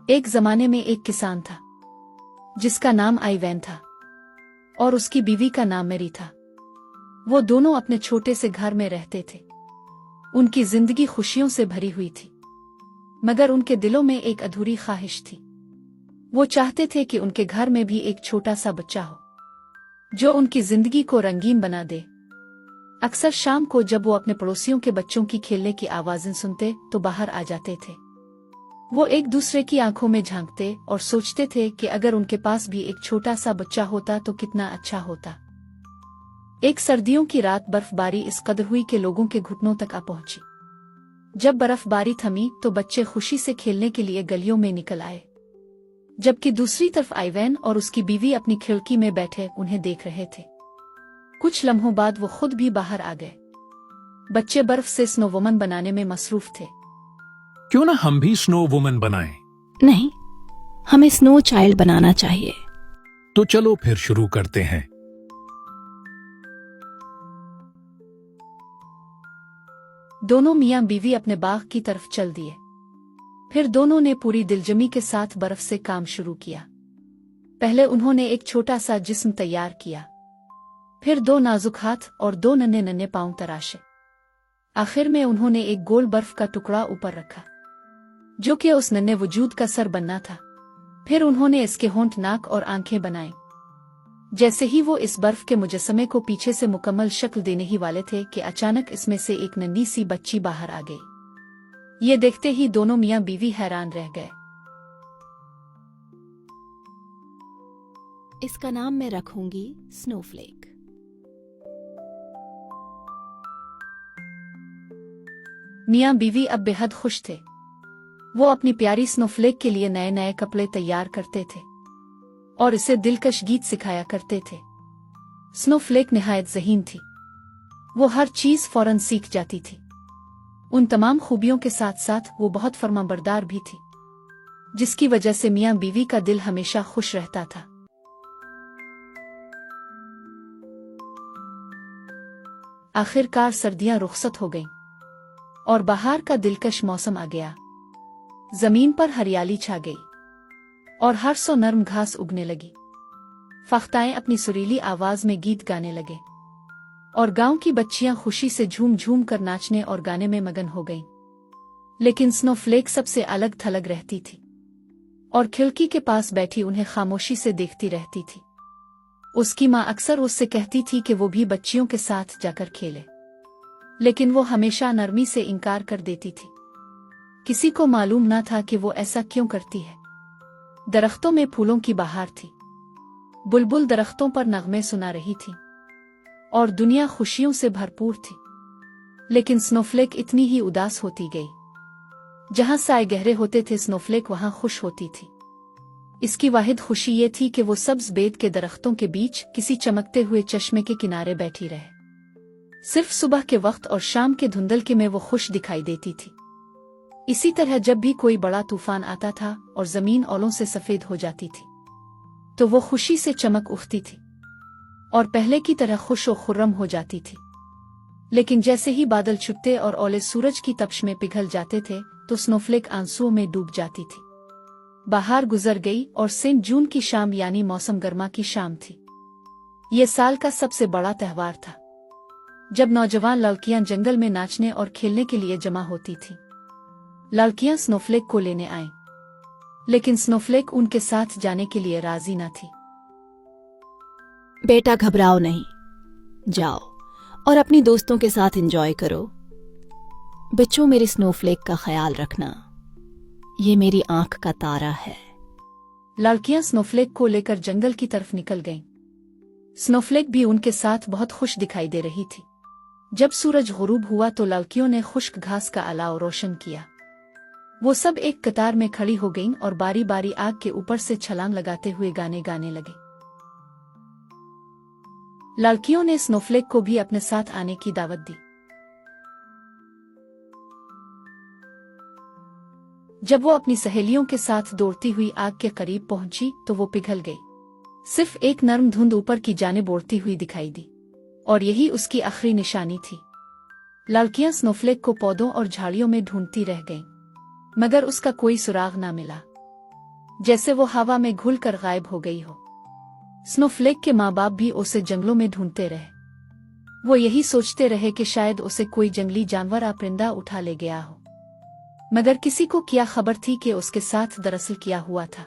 एक जमाने में एक किसान था जिसका नाम आइवैन था और उसकी बीवी का नाम मेरी था। वो दोनों अपने छोटे से घर में रहते थे। उनकी जिंदगी खुशियों से भरी हुई थी, मगर उनके दिलों में एक अधूरी ख्वाहिश थी। वो चाहते थे कि उनके घर में भी एक छोटा सा बच्चा हो जो उनकी जिंदगी को रंगीन बना दे। अक्सर शाम को जब वो अपने पड़ोसियों के बच्चों की खेलने की आवाजें सुनते तो बाहर आ जाते थे। वो एक दूसरे की आंखों में झांकते और सोचते थे कि अगर उनके पास भी एक छोटा सा बच्चा होता तो कितना अच्छा होता। एक सर्दियों की रात बर्फबारी इस कदर हुई कि लोगों के घुटनों तक आ पहुंची। जब बर्फबारी थमी तो बच्चे खुशी से खेलने के लिए गलियों में निकल आए, जबकि दूसरी तरफ आइवैन और उसकी बीवी अपनी खिड़की में बैठे उन्हें देख रहे थे। कुछ लम्हों बाद वो खुद भी बाहर आ गए। बच्चे बर्फ से स्नो वुमन बनाने में मसरूफ थे। क्यों ना हम भी स्नो वुमन बनाएं? नहीं, हमें स्नो चाइल्ड बनाना चाहिए। तो चलो फिर शुरू करते हैं। दोनों मियां बीवी अपने बाग की तरफ चल दिए। फिर दोनों ने पूरी दिलजमी के साथ बर्फ से काम शुरू किया। पहले उन्होंने एक छोटा सा जिस्म तैयार किया, फिर 2 नाजुक हाथ और 2 नन्हे नन्हे पांव तराशे। आखिर में उन्होंने एक गोल बर्फ का टुकड़ा ऊपर रखा जो कि उस नन्हे वजूद का सर बनना था। फिर उन्होंने इसके होंठ, नाक और आंखें बनाई। जैसे ही वो इस बर्फ के मुजस्समे को पीछे से मुकम्मल शक्ल देने ही वाले थे कि अचानक इसमें से एक नन्ही सी बच्ची बाहर आ गई। ये देखते ही दोनों मियां बीवी हैरान रह गए। इसका नाम मैं रखूंगी स्नोफ्लेक। मियां बीवी अब बेहद खुश थे। वो अपनी प्यारी स्नोफ्लेक के लिए नए नए कपड़े तैयार करते थे और इसे दिलकश गीत सिखाया करते थे। स्नोफ्लेक निहायत ज़हीन थी। वो हर चीज फौरन सीख जाती थी। उन तमाम खूबियों के साथ साथ वो बहुत फरमाबरदार भी थी, जिसकी वजह से मियां बीवी का दिल हमेशा खुश रहता था। आखिरकार सर्दियां रुखसत हो गईं और बाहर का दिलकश मौसम आ गया। जमीन पर हरियाली छा गई और हर सौ नर्म घास उगने लगी। फख्ताएं अपनी सुरीली आवाज में गीत गाने लगे और गांव की बच्चियां खुशी से झूम झूम कर नाचने और गाने में मगन हो गईं। लेकिन स्नोफ्लेक सबसे अलग थलग रहती थी और खिड़की के पास बैठी उन्हें खामोशी से देखती रहती थी। उसकी माँ अक्सर उससे कहती थी कि वो भी बच्चियों के साथ जाकर खेले, लेकिन वो हमेशा नरमी से इनकार कर देती थी। किसी को मालूम न था कि वो ऐसा क्यों करती है। दरख्तों में फूलों की बहार थी, बुलबुल दरख्तों पर नगमे सुना रही थी और दुनिया खुशियों से भरपूर थी। लेकिन स्नोफ्लेक इतनी ही उदास होती गई। जहां साए गहरे होते थे स्नोफ्लेक वहां खुश होती थी। इसकी वाहिद खुशी ये थी कि वो सब्ज बेद के दरख्तों के बीच किसी चमकते हुए चश्मे के किनारे बैठी रहे। सिर्फ सुबह के वक्त और शाम के धुंधलके में वो खुश दिखाई देती थी। इसी तरह जब भी कोई बड़ा तूफान आता था और जमीन ओलों से सफेद हो जाती थी तो वो खुशी से चमक उठती थी और पहले की तरह खुश और खुर्रम हो जाती थी। लेकिन जैसे ही बादल छुपते और ओले सूरज की तपश में पिघल जाते थे तो स्नोफ्लेक आंसुओं में डूब जाती थी। बाहर गुजर गई और सेंट जून की शाम यानी मौसम गर्मा की शाम थी। ये साल का सबसे बड़ा त्योहार था, जब नौजवान लड़कियां जंगल में नाचने और खेलने के लिए जमा होती थीं। लड़कियां स्नोफ्लेक को लेने आईं, लेकिन स्नोफ्लेक उनके साथ जाने के लिए राजी न थी। बेटा घबराओ नहीं, जाओ और अपनी दोस्तों के साथ एंजॉय करो। बच्चों, मेरी स्नोफ्लेक का ख्याल रखना, ये मेरी आंख का तारा है। लड़कियां स्नोफ्लेक को लेकर जंगल की तरफ निकल गईं। स्नोफ्लेक भी उनके साथ बहुत खुश दिखाई दे रही थी। जब सूरज गुरूब हुआ तो लड़कियों ने खुश्क घास का अलाव रोशन किया। वो सब एक कतार में खड़ी हो गईं और बारी बारी आग के ऊपर से छलांग लगाते हुए गाने गाने लगे। लड़कियों ने स्नोफ्लेक को भी अपने साथ आने की दावत दी। जब वो अपनी सहेलियों के साथ दौड़ती हुई आग के करीब पहुंची तो वो पिघल गई। सिर्फ एक नर्म धुंध ऊपर की जानिब उड़ती हुई दिखाई दी और यही उसकी आखिरी निशानी थी। लड़कियां स्नोफ्लेक को पौधों और झाड़ियों में ढूंढती रह गईं, मगर उसका कोई सुराग ना मिला। जैसे वो हवा में घुलकर गायब हो गई हो। स्नोफ्लेक के माँ बाप भी उसे जंगलों में ढूंढते रहे। वो यही सोचते रहे कि शायद उसे कोई जंगली जानवर या परिंदा उठा ले गया हो, मगर किसी को क्या खबर थी कि उसके साथ दरअसल क्या हुआ था।